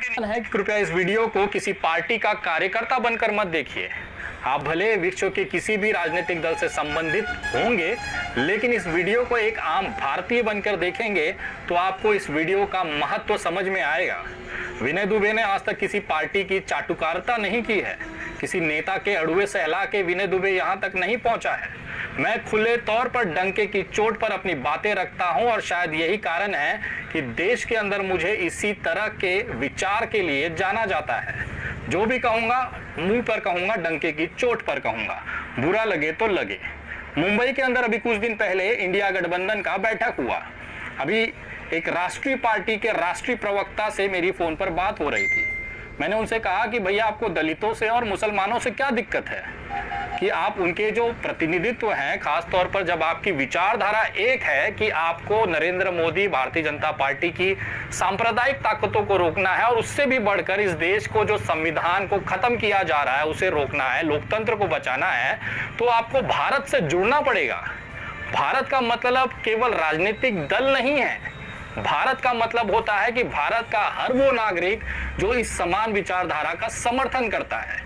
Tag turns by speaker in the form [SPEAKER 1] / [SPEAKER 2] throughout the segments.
[SPEAKER 1] है कृपया इस वीडियो को किसी पार्टी का कार्यकर्ता बनकर मत देखिए। आप भले विश्व के किसी भी राजनीतिक दल से संबंधित होंगे, लेकिन इस वीडियो को एक आम भारतीय बनकर देखेंगे तो आपको इस वीडियो का महत्व समझ में आएगा। विनय दुबे ने आज तक किसी पार्टी की चाटुकारिता नहीं की है। किसी नेता के अड़ुए सहला के विनय दुबे यहाँ तक नहीं पहुंचा है। मैं खुले तौर पर डंके की चोट पर अपनी बातें रखता हूं और शायद यही कारण है कि देश के अंदर मुझे इसी तरह के विचार के लिए जाना जाता है। जो भी कहूंगा मुंह पर कहूंगा, डंके की चोट पर कहूंगा, बुरा लगे तो लगे। मुंबई के अंदर अभी कुछ दिन पहले इंडिया गठबंधन का बैठक हुआ। अभी एक राष्ट्रीय पार्टी के राष्ट्रीय प्रवक्ता से मेरी फोन पर बात हो रही थी। मैंने उनसे कहा कि भैया आपको दलितों से और मुसलमानों से क्या दिक्कत है कि आप उनके जो प्रतिनिधित्व हैं, खास तौर पर जब आपकी विचारधारा एक है कि आपको नरेंद्र मोदी भारतीय जनता पार्टी की सांप्रदायिक ताकतों को रोकना है और उससे भी बढ़कर इस देश को जो संविधान को खत्म किया जा रहा है उसे रोकना है, लोकतंत्र को बचाना है, तो आपको भारत से जुड़ना पड़ेगा। भारत का मतलब केवल राजनीतिक दल नहीं है। भारत का मतलब होता है कि भारत का हर वो नागरिक जो इस समान विचारधारा का समर्थन करता है,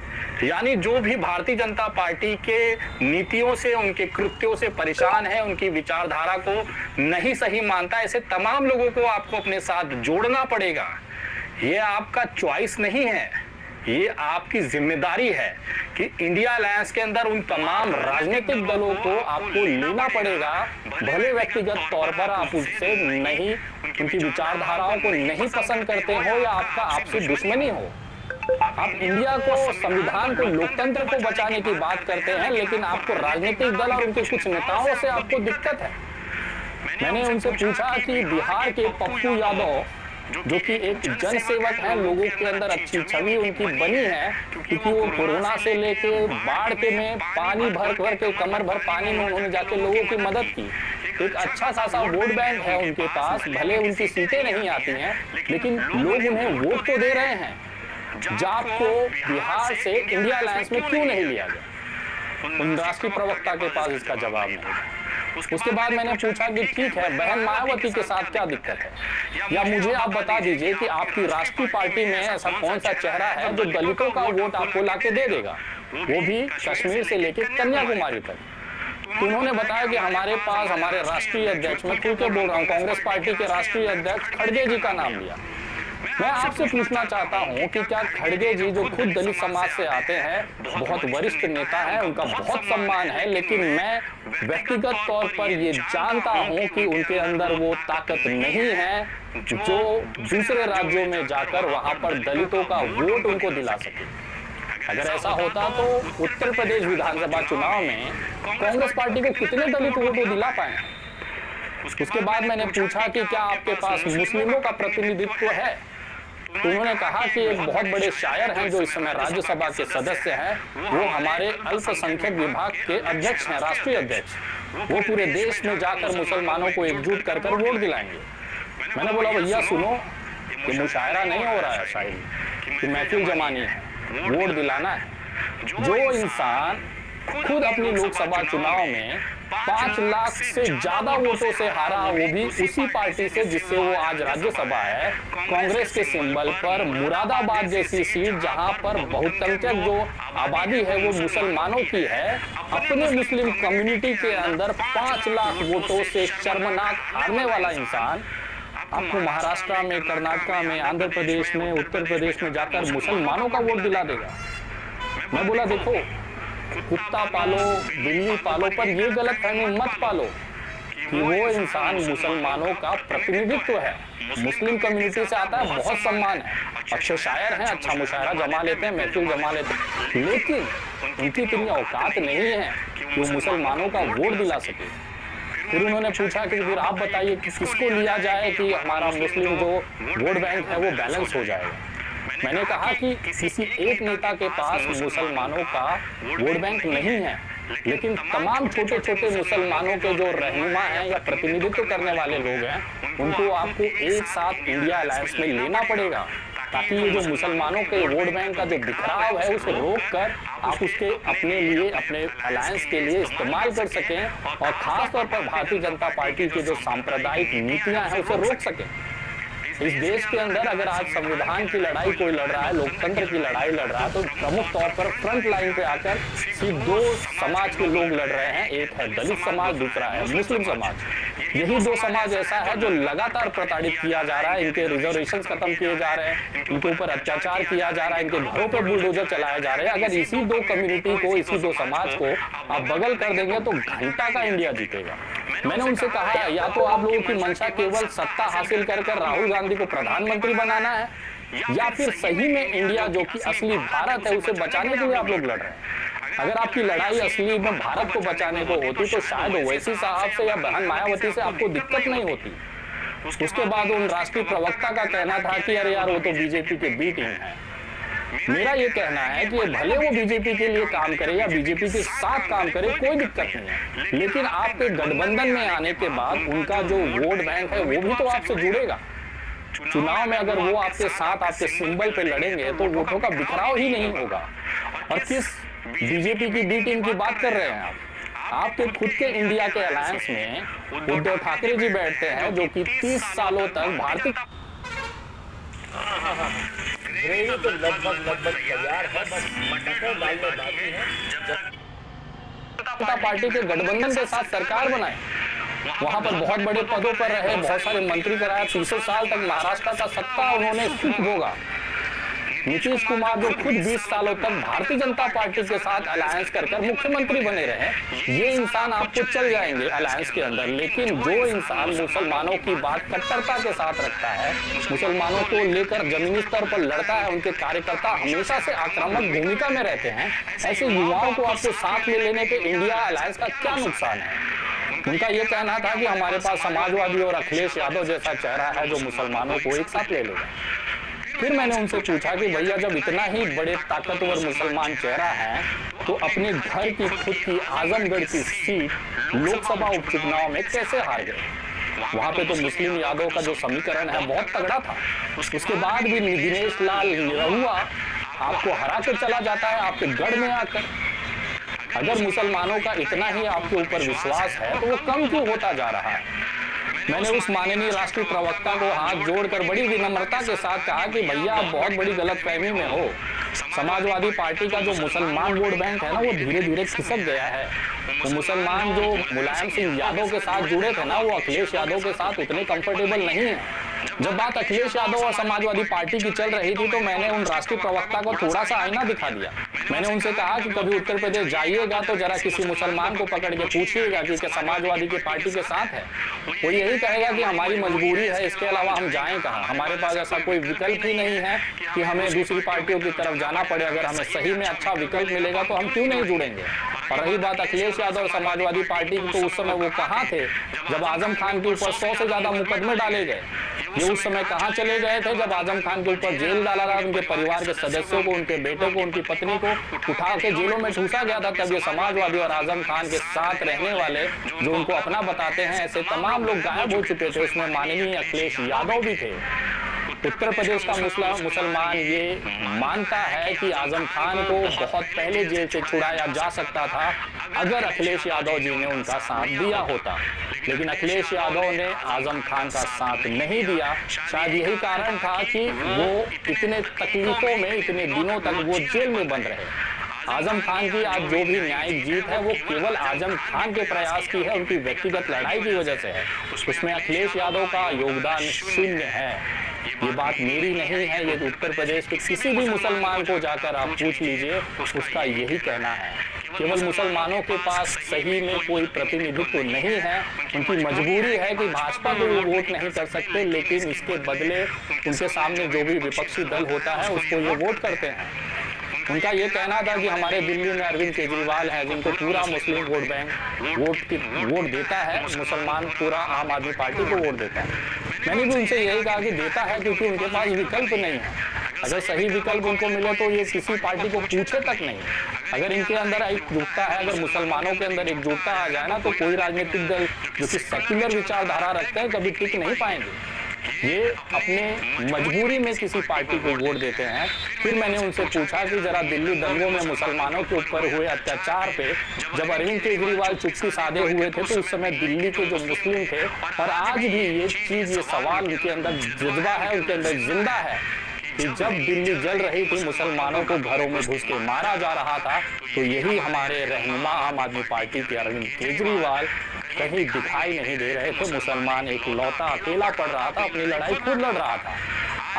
[SPEAKER 1] यानी जो भी भारतीय जनता पार्टी के नीतियों से, उनके कृत्यों से परेशान है, उनकी विचारधारा को नहीं सही मानता, ऐसे तमाम लोगों को आपको अपने साथ जोड़ना पड़ेगा। ये आपका चॉइस नहीं है, ये आपकी जिम्मेदारी है कि इंडिया अलायंस के अंदर उन तमाम राजनीतिक दलों को आपको लेना पड़ेगा। भले व्यक्तिगत तौर पर आप उससे नहीं, उनकी विचारधाराओं को नहीं पसंद करते हो या आपका आपसे दुश्मनी हो। आप इंडिया को, संविधान को, लोकतंत्र को बचाने की बात करते हैं, लेकिन आपको राजनीतिक दल और उनके कुछ नेताओं से आपको दिक्कत है। मैंने उनसे पूछा कि बिहार के पप्पू यादव जो कि एक जनसेवक है, लोगों के अंदर अच्छी छवि उनकी बनी है क्योंकि वो कोरोना से लेके बाढ़ के में पानी भर के कमर भर पानी में उन्होंने जाके लोगों की मदद की। एक अच्छा खासा वोट बैंक है उनके पास, भले उनकी सीटें नहीं आती हैं लेकिन लोग उन्हें वोट तो दे रहे हैं। जाप को बिहार से इंडिया अलायंस में क्यों नहीं लिया गया? उन राष्ट्रीय प्रवक्ता के पास इसका जवाब नहीं। उसके बाद मैंने पूछा कि ठीक है, बहन मायावती के साथ क्या दिक्कत है, या मुझे आप बता दीजिए कि आपकी राष्ट्रीय पार्टी में ऐसा कौन सा चेहरा है जो दलितों का वोट आपको लाके दे देगा, वो भी कश्मीर से लेकर कन्याकुमारी तक। तो उन्होंने बताया कि हमारे पास हमारे राष्ट्रीय अध्यक्ष, मैं खुल के बोल रहा हूँ, कांग्रेस पार्टी के राष्ट्रीय अध्यक्ष खड़गे जी का नाम लिया। मैं आपसे पूछना चाहता हूं कि क्या खड़गे जी जो खुद दलित समाज से आते हैं, बहुत वरिष्ठ नेता हैं, उनका बहुत सम्मान है, लेकिन मैं व्यक्तिगत तौर पर ये जानता हूं कि उनके अंदर वो ताकत नहीं है जो दूसरे राज्यों में जाकर वहां पर दलितों का वोट उनको दिला सके। अगर ऐसा होता तो उत्तर प्रदेश विधानसभा चुनाव में कांग्रेस पार्टी को कितने दलित वोट दिला पाए। उसके बाद मैंने पूछा कि क्या आपके पास मुस्लिमों का प्रतिनिधित्व है, तो उन्होंने कहा कि एक बहुत बड़े शायर हैं जो इस समय राज्यसभा के सदस्य हैं, वो हमारे अल्पसंख्यक विभाग के अध्यक्ष हैं, राष्ट्रीय अध्यक्ष। वो पूरे देश में जाकर मुसलमानों को एकजुट कर वोट दिलाएंगे। मैंने बोला भैया सुनो, ये मुशायरा नहीं हो रहा है, शायरी कि महफिल जमानी है, वोट दिलाना है। जो इंसान खुद अपनी लोकसभा चुनाव में 5 लाख से ज्यादा वोटों से हारा, वो भी उसी पार्टी से जिससे वो आज राज्यसभा है, कांग्रेस के सिंबल पर मुरादाबाद जैसी सीट जहां पर बहुसंख्यक जो आबादी है वो मुसलमानों की है, अपने मुस्लिम कम्युनिटी के अंदर 5 लाख वोटों से शर्मनाक हारने वाला इंसान आपको महाराष्ट्र में, कर्नाटक में, आंध्र प्रदेश में, उत्तर प्रदेश में जाकर मुसलमानों का वोट दिला देगा। मैं बोला देखो, कुत्ता पालो, बिल्ली पालो, पर ये गलत फहमी मत पालो कि वो इंसान मुसलमानों का प्रतिनिधित्व है, मुस्लिम कम्युनिटी से आता है, बहुत सम्मान है, अच्छे शायर हैं, अच्छा मुशायरा जमा लेते हैं, महफिल जमा लेते हैं, लेकिन उनकी इतनी औकात नहीं है कि वो मुसलमानों का वोट दिला सके। फिर उन्होंने पूछा कि फिर आप बताइए कि किसको लिया जाए कि हमारा मुस्लिम जो वोट बैंक है वो बैलेंस हो जाएगा। मैंने कहा कि किसी एक नेता के पास मुसलमानों का वोट बैंक नहीं है, लेकिन तमाम छोटे छोटे मुसलमानों के जो रहनुमा हैं या प्रतिनिधित्व करने वाले लोग हैं, उनको आपको एक साथ इंडिया अलायंस में लेना पड़ेगा ताकि ये जो मुसलमानों के वोट बैंक का जो बिखराव है उसे रोक कर आप उसके अपने लिए, अपने अलायंस के लिए इस्तेमाल कर सकें और खास तौर पर भारतीय जनता पार्टी की जो सांप्रदायिक नीतियां हैं उसे रोक सकें। इस देश के अंदर अगर आज संविधान की लड़ाई कोई लड़ रहा है, लोकतंत्र की लड़ाई लड़ रहा है, तो प्रमुख तौर पर फ्रंट लाइन पे आकर सिर्फ दो समाज के लोग लड़ रहे हैं। एक है दलित समाज, दूसरा है मुस्लिम समाज। यही दो समाज ऐसा है जो लगातार प्रताड़ित किया जा रहा है। इनके रिजर्वेशन खत्म किए जा रहे हैं, इनके ऊपर अत्याचार किया जा रहा है, इनके घरों पर बुलडोजर चलाए जा रहे हैं। अगर इसी दो कम्युनिटी को, इसी दो समाज को आप बगल कर देंगे तो घंटा का इंडिया जीतेगा। मैंने उनसे कहा या तो आप लोगों की मंशा केवल सत्ता हासिल कर राहुल गांधी को प्रधानमंत्री बनाना है, या फिर सही में इंडिया जो कि असली भारत है उसे बचाने के लिए आप लोग लड़ रहे हैं। अगर आपकी लड़ाई असली में भारत को बचाने को होती तो शायद ओवैसी साहब से या बहन मायावती से आपको दिक्कत नहीं होती। उसके बाद उन राष्ट्रीय प्रवक्ता का कहना था कि अरे यार वो तो बीजेपी के बी टीम है। मेरा ये कहना है कि भले वो बीजेपी के लिए काम करे या बीजेपी के साथ काम करे, कोई दिक्कत नहीं है, लेकिन आपके गठबंधन में आने के बाद उनका जो वोट बैंक है वो भी तो आपसे जुड़ेगा। चुनाव में अगर वो आपके साथ, आपके सिंबल पे लड़ेंगे तो वोटों का बिखराव ही नहीं होगा। और किस बीजेपी की बी टीम की बात कर रहे हैं आप? आपके खुद के इंडिया के अलायंस में उद्धव ठाकरे जी बैठते हैं जो कि 30 सालों तक भारतीय
[SPEAKER 2] तो लगभग तैयार है, बस मटर डालने बाकी है।
[SPEAKER 1] जनता पार्टी के गठबंधन के साथ सरकार बनाए, वहां पर बहुत बड़े पदों पर रहे, बहुत सारे मंत्री कराया, 30 साल तक महाराष्ट्र का सत्ता उन्होंने सुख भोगा। नीतीश कुमार जो खुद 20 सालों तक भारतीय जनता पार्टी के साथ अलायंस कर मुख्यमंत्री बने रहे, ये इंसान आपको चल जाएंगे अलायंस के अंदर। लेकिन जो इंसान मुसलमानों की बात कट्टरता के साथ रखता है, मुसलमानों को लेकर जमीनी स्तर पर लड़ता है, उनके कार्यकर्ता हमेशा से आक्रामक भूमिका में रहते हैं, ऐसे युवाओं को आपको साथ में लेने पे इंडिया अलायंस का क्या नुकसान है? उनका ये कहना था कि हमारे पास समाजवादी और अखिलेश यादव जैसा चेहरा है जो मुसलमानों को एक साथ ले लेगा। फिर मैंने उनसे पूछा कि भैया जब इतना ही बड़े ताकतवर मुसलमान चेहरा है तो अपने घर की खुद की आजमगढ़ की सीट लोकसभा उपचुनाव में कैसे हार गए? वहां पे तो मुस्लिम यादव का जो समीकरण है बहुत तगड़ा था। उसके बाद भी दिनेश लाल निरहुआ आपको हरा कर चला जाता है आपके गढ़ में आकर। अगर मुसलमानों का इतना ही आपके ऊपर विश्वास है तो वो कम क्यों होता जा रहा है? मैंने उस माननीय राष्ट्रीय प्रवक्ता को हाथ जोड़कर बड़ी विनम्रता के साथ कहा कि भैया आप बहुत बड़ी गलतफहमी में हो। समाजवादी पार्टी का जो मुसलमान वोट बैंक है ना वो धीरे धीरे खिसक गया है। तो मुसलमान जो मुलायम सिंह यादव के साथ जुड़े थे ना वो अखिलेश यादव के साथ उतने कंफर्टेबल नहीं है। जब बात अखिलेश यादव और समाजवादी पार्टी की चल रही थी तो मैंने उन राष्ट्रीय प्रवक्ता को थोड़ा सा आईना दिखा दिया। मैंने उनसे कहा कि कभी उत्तर प्रदेश जाइएगा तो जरा किसी मुसलमान को पकड़ के पूछिएगा कि क्या समाजवादी की पार्टी के साथ है। वो यही कहेगा कि हमारी मजबूरी है, इसके अलावा हम जाएं कहाँ, हमारे पास ऐसा कोई विकल्प ही नहीं है कि हमें दूसरी पार्टियों की तरफ जाना पड़े। अगर हमें सही में अच्छा विकल्प मिलेगा तो हम क्यों नहीं जुड़ेंगे। और रही बात अखिलेश यादव और समाजवादी पार्टी की, तो उस समय वो कहाँ थे जब आजम खान के ऊपर 100 से ज्यादा मुकदमे डाले गए? ये उस समय कहाँ चले गए थे जब आजम खान के ऊपर जेल डाला था, उनके परिवार के सदस्यों को, उनके बेटे को, उनकी पत्नी को उठा के जेलों में ठूसा गया था? तब ये समाजवादी और आजम खान के साथ रहने वाले जो उनको अपना बताते हैं ऐसे तमाम लोग गायब हो चुके थे। उसमें माननीय अखिलेश यादव भी थे। उत्तर प्रदेश का मुसलमान ये मानता है कि आजम खान को बहुत पहले जेल से छुड़ाया जा सकता था अगर अखिलेश यादव जी ने उनका साथ दिया होता। लेकिन अखिलेश यादव ने आजम खान का साथ नहीं दिया। शायद यही कारण था कि वो इतने तकलीफों में, इतने दिनों तक वो जेल में बंद रहे। आजम खान की आज जो भी न्यायिक जीत है वो केवल आजम खान के प्रयास की है, उनकी व्यक्तिगत लड़ाई की वजह से है। उसमें अखिलेश यादव का योगदान शून्य है। ये बात मेरी नहीं है, ये उत्तर प्रदेश के किसी भी मुसलमान को जाकर आप पूछ लीजिए, उसका यही कहना है। केवल मुसलमानों के पास सही में कोई प्रतिनिधित्व नहीं है। उनकी मजबूरी है कि भाजपा को वो वोट नहीं कर सकते, लेकिन इसके बदले उनके सामने जो भी विपक्षी दल होता है उसको ये वोट करते हैं। उनका ये कहना था कि हमारे दिल्ली में अरविंद केजरीवाल है जिनको पूरा मुस्लिम वोट बैंक वोट देता है, मुसलमान पूरा आम आदमी पार्टी को वोट देता है। मैंने भी उनसे यही कहा कि देता है क्योंकि उनके पास विकल्प नहीं है। अगर सही विकल्प उनको मिले तो ये किसी पार्टी को पूछे तक नहीं। अगर इनके अंदर एकजुटता है, अगर मुसलमानों के अंदर एकजुटता आ जाए ना तो कोई राजनीतिक दल जो कि सेक्युलर विचारधारा रखते हैं कभी टिक नहीं पाएंगे। ये अपने मजबूरी में किसी पार्टी को वोट देते हैं। फिर मैंने उनसे पूछा कि जरा दिल्ली दंगों में मुसलमानों के ऊपर हुए अत्याचार पे जब अरविंद केजरीवाल चुप्पी साधे हुए थे तो उस समय दिल्ली के जो मुस्लिम थे, और आज भी ये चीज, ये सवाल उनके अंदर जज्बा है, उनके अंदर जिंदा है कि जब दिल्ली जल रही थी, मुसलमानों को घरों में घुस के मारा जा रहा था, तो यही हमारे रहनुमा आम आदमी पार्टी के अरविंद केजरीवाल कहीं दिखाई नहीं दे रहे थे। मुसलमान एक लौता अकेला पड़ रहा था, अपनी लड़ाई खुद लड़ रहा था।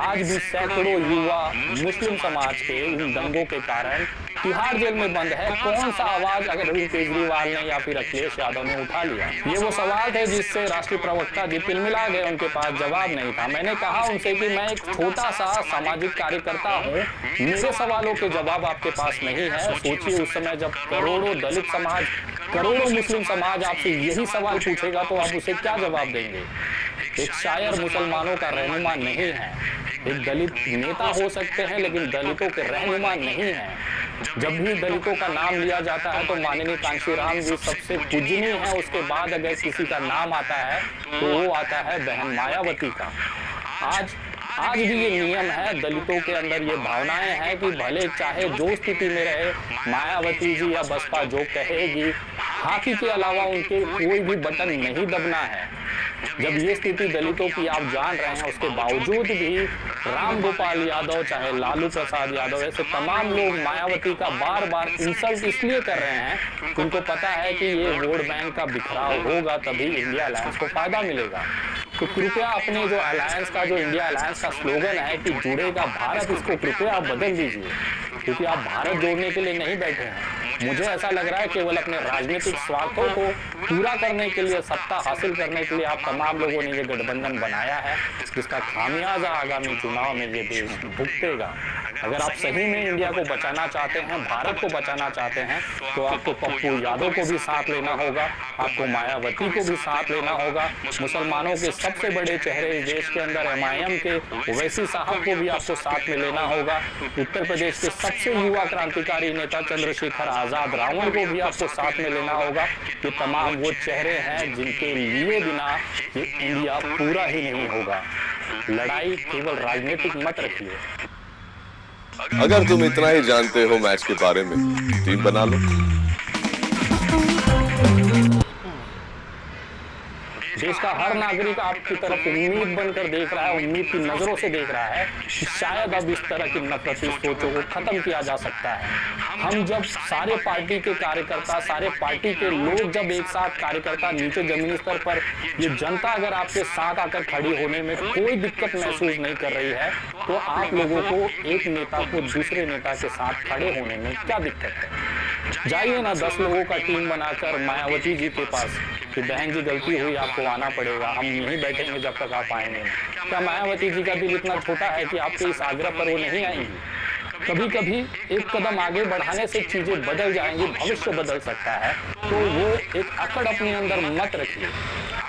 [SPEAKER 1] आज भी सैकड़ों युवा मुस्लिम समाज के इन दंगों के कारण तिहाड़ जेल में बंद है। कौन सा आवाज अगर अरविंद केजरीवाल ने या फिर अखिलेश यादव ने उठा लिया? ये वो सवाल थे जिससे राष्ट्रीय प्रवक्ता जी तिलमिला गए, उनके पास जवाब नहीं था। मैंने कहा उनसे कि मैं एक छोटा सा सामाजिक कार्यकर्ता हूँ, मेरे सवालों के जवाब आपके पास नहीं है। सोचिए उस समय जब करोड़ों दलित समाज, करोड़ों मुस्लिम समाज आपसे यही सवाल पूछेगा तो आप उसे क्या जवाब देंगे? एक शायर मुसलमानों का रहनुमा नहीं है, एक दलित नेता हो सकते हैं लेकिन दलितों के रहनुमा नहीं है। जब भी दलितों का नाम लिया जाता है तो माननीय कांशीराम जी सबसे पूजनीय है, उसके बाद अगर किसी का नाम आता है तो वो आता है बहन मायावती का। आज भी ये नियम है, दलितों के अंदर ये भावनाएं हैं कि भले चाहे जो स्थिति में रहे, मायावती जी या बसपा जो कहेगी, हाथी के अलावा उनके कोई भी बटन नहीं दबना है। जब ये स्थिति दलितों की आप जान रहे हैं, उसके बावजूद भी राम गोपाल यादव, चाहे लालू प्रसाद यादव, ऐसे तमाम लोग मायावती का बार बार इंसल्ट इसलिए कर रहे हैं, उनको पता है कि ये वोट बैंक का बिखराव होगा तभी इंडिया अलायंस को फायदा मिलेगा। तो कृपया अपने जो अलायंस का, जो इंडिया अलायंस का स्लोगन है कि जुड़ेगा भारत, इसको कृपया आप बदल दीजिए, क्योंकि आप भारत जोड़ने के लिए नहीं बैठे हैं। मुझे ऐसा लग रहा है केवल अपने राजनीतिक स्वार्थों को पूरा करने के लिए, सत्ता हासिल करने के लिए आप तमाम लोगों ने ये गठबंधन बनाया है, जिसका खामियाजा आगामी चुनाव में ये देश भुगतेगा। अगर आप सही में इंडिया को बचाना चाहते हैं, भारत को बचाना चाहते हैं, तो आपको पप्पू यादव को भी साथ लेना होगा, आपको मायावती को भी साथ लेना होगा, मुसलमानों के सबसे बड़े चेहरे इस देश के अंदर MIM के ओवैसी साहब को भी आपको साथ में लेना होगा, उत्तर प्रदेश के सबसे युवा क्रांतिकारी नेता चंद्रशेखर आजाद रावण को भी आपको साथ में लेना होगा। ये तमाम वो चेहरे हैं जिनके लिए बिना ये इंडिया पूरा ही नहीं होगा। लड़ाई केवल राजनीतिक मत रखिए।
[SPEAKER 3] अगर तुम इतना ही जानते हो मैच के बारे में, टीम बना लो।
[SPEAKER 1] देश का हर नागरिक आपकी तरफ उम्मीद बनकर देख रहा है, उम्मीद की नजरों से देख रहा है कि शायद अब इस तरह की नफरती सोचों को खत्म किया जा सकता है। हम जब सारे पार्टी के कार्यकर्ता, सारे पार्टी के लोग जब एक साथ कार्यकर्ता नीचे जमीनी स्तर पर, ये जनता अगर आपके साथ आकर खड़ी होने में कोई दिक्कत महसूस नहीं कर रही है, तो आप लोगों को एक नेता को दूसरे नेता के साथ खड़े होने में क्या दिक्कत है? जाइए ना 10 लोगों का टीम बनाकर मायावती जी के पास कि बहन जी गलती हुई, आपको आना पड़ेगा, हम यहीं बैठेंगे जब तक आप आएंगे। क्या मायावती जी का दिल इतना छोटा है कि आपके इस आग्रह पर वो नहीं आएंगी? कभी कभी एक कदम आगे बढ़ाने से चीजें बदल जाएंगी, भविष्य बदल सकता है। तो वो एक अकड़ अपने अंदर मत रखिए।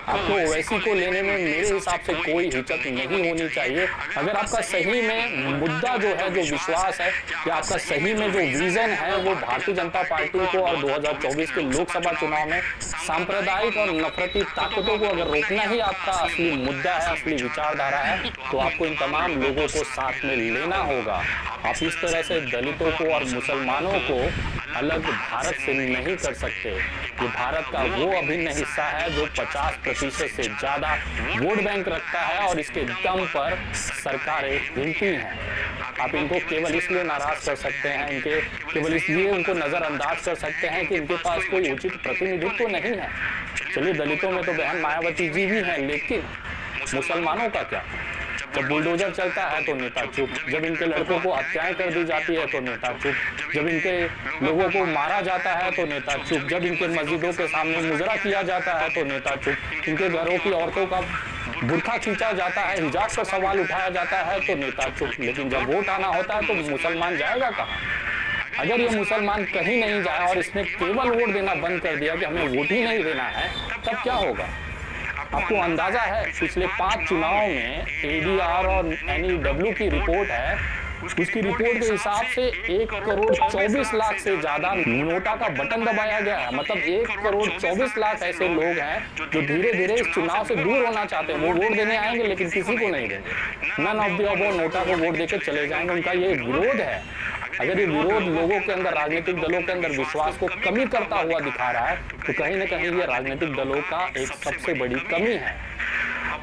[SPEAKER 1] आपको ओवैसी को लेने में मेरे हिसाब से कोई हिचक नहीं होनी चाहिए। अगर आपका सही में मुद्दा जो है, जो विश्वास है, कि आपका सही में जो विजन है वो भारतीय जनता पार्टी को और 2024 के लोकसभा चुनाव में सांप्रदायिक और नफरती ताकतों को अगर रोकना ही आपका असली मुद्दा है, असली विचारधारा है, तो आपको इन तमाम लोगों को साथ में लेना होगा। आप इस तरह से दलितों को और मुसलमानों को अलग भारत से नहीं कर सकते। ये भारत का वो अभिन्न हिस्सा है जो 50% से ज्यादा वोट बैंक रखता है और इसके दम पर सरकारें हिलती हैं। आप इनको केवल इसलिए नाराज कर सकते हैं, इनके केवल इसलिए उनको नजरअंदाज कर सकते हैं कि इनके पास कोई उचित प्रतिनिधित्व नहीं है। चलिए, दलितों में तो बहन मायावती जी भी हैं, लेकिन मुसलमानों का क्या? जब बुलडोजर चलता है तो नेता चुप, जब इनके लड़कों को हत्याएं कर दी जाती है तो नेता चुप, जब इनके लोगों को मारा जाता है तो नेता चुप, जब इनके मस्जिदों के सामने मुजरा किया जाता है तो नेता चुप, इनके घरों की औरतों का बुर्खा खींचा जाता है, हिजाब पर सवाल उठाया जाता है तो नेता चुप। लेकिन जब वोट आना होता है तो मुसलमान जाएगा कहाँ? अगर ये मुसलमान कहीं नहीं जाए और इसने केवल वोट देना बंद कर दिया कि हमें वोट ही नहीं देना है, तब क्या होगा? आपको अंदाजा है, पिछले 5 चुनाव में ADR और NEW की रिपोर्ट है उसकी रिपोर्ट के हिसाब से 1,24,00,000 से ज्यादा नोटा का बटन दबाया गया है। मतलब 1,24,00,000 ऐसे लोग हैं जो धीरे धीरे इस चुनाव से दूर होना चाहते हैं। वो वोट देने आएंगे लेकिन किसी को नहीं देंगे। None of the above NOTA को वोट देकर चले जाएंगे। उनका ये विरोध है। अगर ये विरोध लोगों के अंदर, राजनीतिक दलों के अंदर विश्वास को कमी करता हुआ दिखा रहा है तो कहीं ना कहीं ये राजनीतिक दलों का एक सबसे बड़ी कमी है।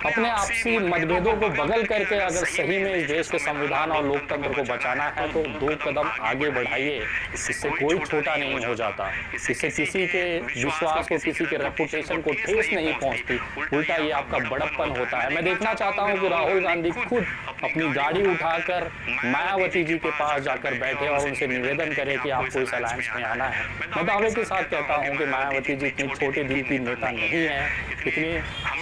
[SPEAKER 1] अपने आपसी मतभेदों को बगल करके अगर सही में इस देश के संविधान और लोकतंत्र को बचाना है तो 2 कदम आगे बढ़ाइए। इससे कोई छोटा नहीं हो जाता। इससे किसी के विश्वास को, किसी के रेपुटेशन को ठेस नहीं पहुंचती। उल्टा ये आपका बड़प्पन होता है। मैं देखना चाहता हूं कि राहुल गांधी खुद अपनी गाड़ी उठाकर मायावती जी के पास जाकर बैठे और उनसे निवेदन करें कि आपको इस अलायंस में आना है। मैं दावे के साथ कहता हूं कि मायावती जी इतनी छोटे दिल की नेता नहीं है। इतनी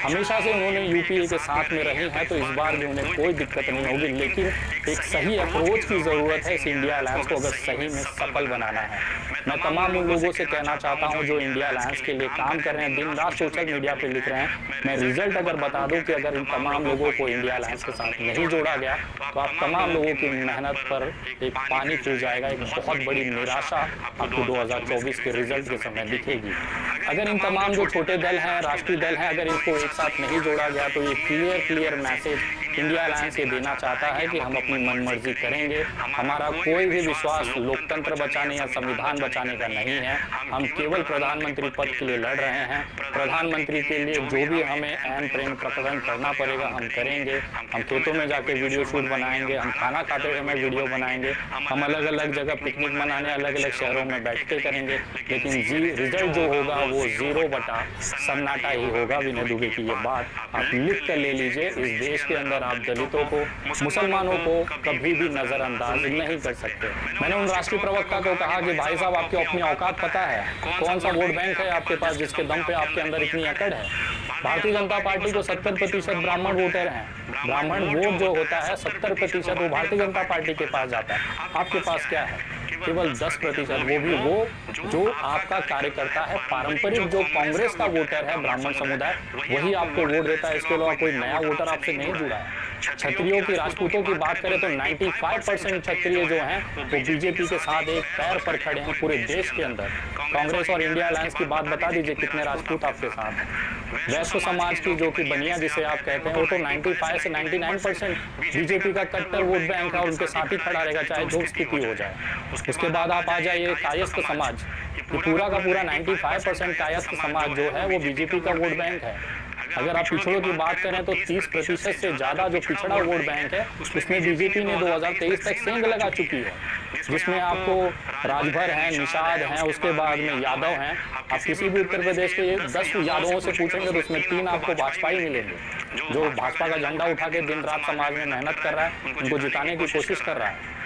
[SPEAKER 1] हमेशा से उन्होंने यूपीए के साथ में रही हैं तो इस बार भी उन्हें कोई दिक्कत नहीं होगी। लेकिन एक सही अप्रोच की जरूरत है इस इंडिया अलायंस को अगर सही में सफल बनाना है। मैं तमाम उन लोगों से कहना चाहता हूं जो इंडिया अलायंस के लिए काम कर रहे हैं, दिन रात सोशल मीडिया पे लिख रहे हैं। मैं रिजल्ट अगर बता दूं कि अगर इन तमाम लोगों को इंडिया अलायंस के साथ नहीं जोड़ा गया तो आप तमाम लोगों की मेहनत पर एक पानी फिर जाएगा। एक बहुत बड़ी निराशा आपको 2024 के रिजल्ट के समय दिखेगी। अगर इन तमाम जो छोटे दल हैं, राष्ट्रीय दल हैं, अगर इनको एक साथ नहीं जोड़ा गया तो ये क्लियर मैसेज इंडिया अलायंस ये देना चाहता है कि हम अपनी मनमर्जी करेंगे। हमारा कोई भी विश्वास लोकतंत्र बचाने या संविधान बचाने का नहीं है। हम केवल प्रधानमंत्री पद के लिए लड़ रहे हैं। प्रधानमंत्री के लिए जो भी हमें अहम प्रेम प्रकटन करना पड़ेगा हम करेंगे। हम खेतों में जाके वीडियो शूट बनाएंगे, हम खाना खाते समय वीडियो बनाएंगे, हम अलग अलग जगह पिकनिक मनाने अलग अलग शहरों में बैठ के करेंगे। लेकिन रिजल्ट जो होगा वो 0 सन्नाटा ही होगा। विनय दुबे की ये बात आप लिख कर ले लीजिए। इस देश के अंदर आप दलितों को, मुसलमानों को कभी भी नजरअंदाज नहीं कर सकते। मैंने उन राष्ट्रीय प्रवक्ता को कहा कि भाई साहब आपकी अपनी औकात पता है? कौन सा वोट बैंक है आपके पास जिसके दम पे आपके अंदर इतनी अकड़ है? भारतीय जनता पार्टी को 70% ब्राह्मण वोटर हैं। ब्राह्मण वोट जो होता है 70% वो भारतीय जनता पार्टी के पास जाता है। आपके पास क्या है? केवल 10%, वो भी वो जो आपका कार्यकर्ता है। पारंपरिक जो कांग्रेस का वोटर है ब्राह्मण समुदाय, वही आपको वोट देता है। इसके अलावा कोई नया वोटर आपसे नहीं जुड़ा है। क्षत्रियों की, राजपूतों की बात करें तो 95% क्षत्रिय जो हैं वो बीजेपी के साथ एक पैर पर खड़े हैं पूरे देश के अंदर। कांग्रेस और इंडिया अलायंस की बात बता दीजिए कितने राजपूत आपके साथ हैं। वैश्य समाज की जो कि बनिया जिसे आप कहते हैं वो तो 95 से 99% बीजेपी का कट्टर वोट बैंक है और उनके साथ ही खड़ा रहेगा चाहे जो स्थिति हो जाए। उसके बाद आप आ जाइए कायस्थ समाज, ये पूरा का पूरा 95% कायस्थ समाज जो है वो बीजेपी का वोट बैंक है। अगर आप पिछड़ों की बात करें तो 30% से ज्यादा जो पिछड़ा वोट बैंक है उसमें बीजेपी ने 2023 तक सेंध लगा चुकी है, जिसमें आपको राजभर हैं, निषाद हैं, उसके बाद में यादव हैं। आप किसी भी उत्तर प्रदेश के 10 यादवों से पूछेंगे तो उसमें 3 आपको भाजपा ही मिलेंगे जो भाजपा का झंडा उठा के दिन रात समाज में मेहनत कर रहा है, उनको जिताने की कोशिश कर रहा है।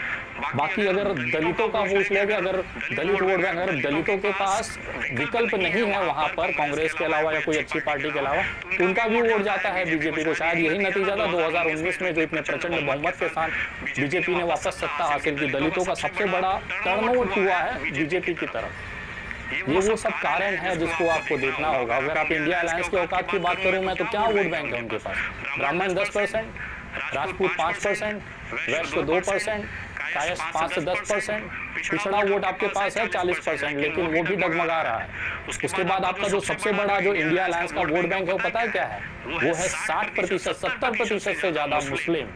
[SPEAKER 1] बाकी अगर दलितों का पूछ लेंगे, अगर दलित वोट बैंक, अगर दलितों के पास विकल्प नहीं है वहां पर कांग्रेस के अलावा या कोई अच्छी पार्टी के अलावा, तो उनका भी वोट जाता है बीजेपी को। शायद यही नतीजा था 2019 में जो इतने प्रचंड बहुमत के साथ बीजेपी ने वापस सत्ता हासिल की। दलितों का सबसे बड़ा टर्नओवर हुआ है बीजेपी की तरफ। ये वो सब कारण है जिसको आपको देखना होगा। अगर आप इंडिया अलायंस के औकात की बात करूं मैं तो क्या वोट बैंक है उनके पास? ब्राह्मण 10%, राजपूत 5%, वैश्य 2%, कायस्थ 5 से 10%, पिछड़ा वोट आपके पास है 40%, लेकिन वो भी डगमगा रहा है। उसके बाद आपका जो सबसे बड़ा जो इंडिया अलायंस का वोट बैंक है वो पता है क्या है? वो है 60%, 70% से ज्यादा मुस्लिम।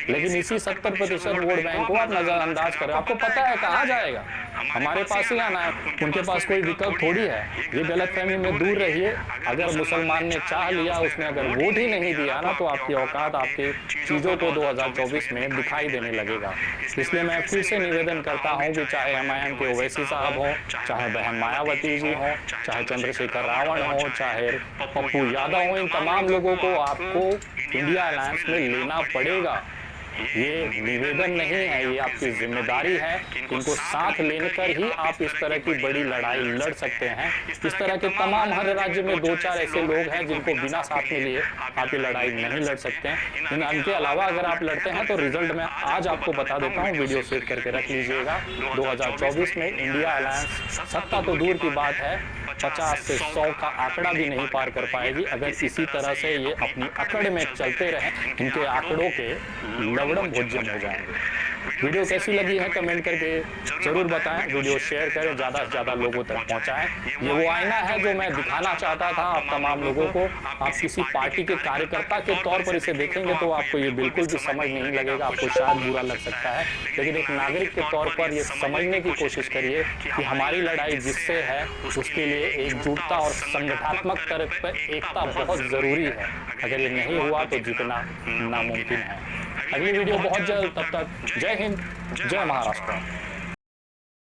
[SPEAKER 1] लेकिन इसी 70% वोट बैंक को आप नजरअंदाज करें। आपको पता है कहाँ जाएगा? हमारे पास ही आना है, उनके पास कोई विकल्प थोड़ी है। ये गलतफहमी में दूर रहिए। अगर मुसलमान ने चाह लिया, उसने अगर वोट ही नहीं दिया ना, तो आपकी औकात आपकी चीजों को 2024 में दिखाई देने लगेगा। इसलिए मैं फिर से निवेदन करता हूँ कि चाहे एमआईएम के ओवैसी साहब हो, चाहे बहन मायावती जी हो, चाहे चंद्रशेखर रावण हो, चाहे पप्पू यादव हो, इन तमाम लोगों को आपको इंडिया अलायंस में लेना पड़ेगा। ये निवेदन नहीं है, ये आपकी जिम्मेदारी है। इनको साथ लेकर ही आप इस तरह की बड़ी लड़ाई लड़ सकते हैं। इस तरह के तमाम हर राज्य में 2-4 ऐसे लोग हैं जिनको बिना साथ में लिए आप ये लड़ाई नहीं लड़ सकते हैं। इनके अलावा अगर आप लड़ते हैं तो रिजल्ट में आज आपको बता देता हूँ, वीडियो सेव करके रख लीजिएगा। 2024 में इंडिया अलायंस सत्ता तो दूर की बात है, 50 से 100 का आंकड़ा भी नहीं पार कर पाएगी अगर इसी तरह से ये अपनी अकड़ में चलते रहे। इनके आंकड़ों के लवड़म भोज्यम हो जाएंगे। वीडियो कैसी लगी है कमेंट करके जरूर बताएं। वीडियो शेयर करें, ज़्यादा से ज़्यादा लोगों तक पहुंचाएं। ये वो आईना है जो मैं दिखाना चाहता था आप तमाम लोगों को। आप किसी पार्टी के कार्यकर्ता के तौर पर इसे देखेंगे तो आपको ये बिल्कुल भी समझ नहीं लगेगा, आपको शायद बुरा लग सकता है, लेकिन एक नागरिक के तौर पर ये समझने की कोशिश करिए कि हमारी लड़ाई जिससे है उसके लिए एकजुटता और संगठनात्मक तरफ पर एकता बहुत ज़रूरी है। अगर ये नहीं हुआ तो जीतना नामुमकिन है। अगली वीडियो बहुत जल्द, तब तक जय हिंद, जय महाराष्ट्र।